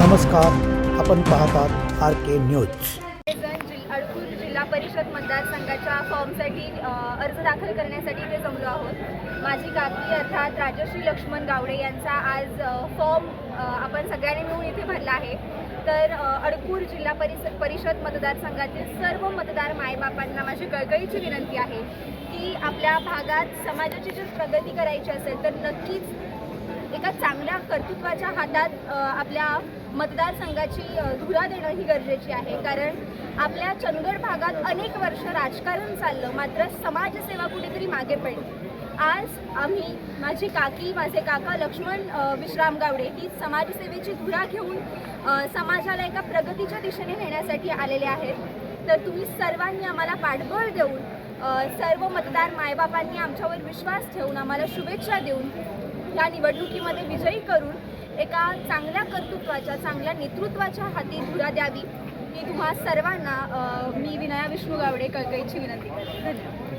नमस्कार, आपण पाहतात RK न्यूज. अडकूर जिल्हा परिषद मतदारसंघाच्या फॉर्मसाठी अर्ज दाखल करण्यासाठी इथे जमलो आहोत. माझी काकी अर्थात राजश्री लक्ष्मण गावडे यांचा आज फॉर्म आपण सगळ्यांनी मिळून इथे भरला आहे. तर अडकूर जिल्हा परिषद मतदारसंघातील सर्व मतदार मायबापांना माझी कळकळीची विनंती आहे की आपल्या भागात समाजाची जर प्रगती करायची असेल तर नक्कीच एका चांगल्या कर्तृत्वाच्या हातात आपल्या मतदारसंघाची धुरा देणं ही गरजेची आहे. कारण आपल्या चंदगड भागात अनेक वर्ष राजकारण चाललं, मात्र समाजसेवा कुठेतरी मागे पडली. आज आम्ही, माझी काकी, माझे काका लक्ष्मण विश्राम गावडे ही समाजसेवेची धुरा घेऊन समाजाला एका प्रगतीच्या दिशेने नेण्यासाठी आलेले आहेत. तर तुम्ही सर्वांनी आम्हाला पाठबळ देऊन, सर्व मतदार मायबापांनी आमच्यावर विश्वास ठेवून, आम्हाला शुभेच्छा देऊन या निवडणुकीमध्ये विजयी करून एका चांगल्या कर्तृत्वाच्या, चांगल्या नेतृत्वाच्या हाती धुरा द्यावी ही तुम्हा सर्वांना मी विनया विष्णू गावडे कळकळीची विनंती करते. धन्यवाद.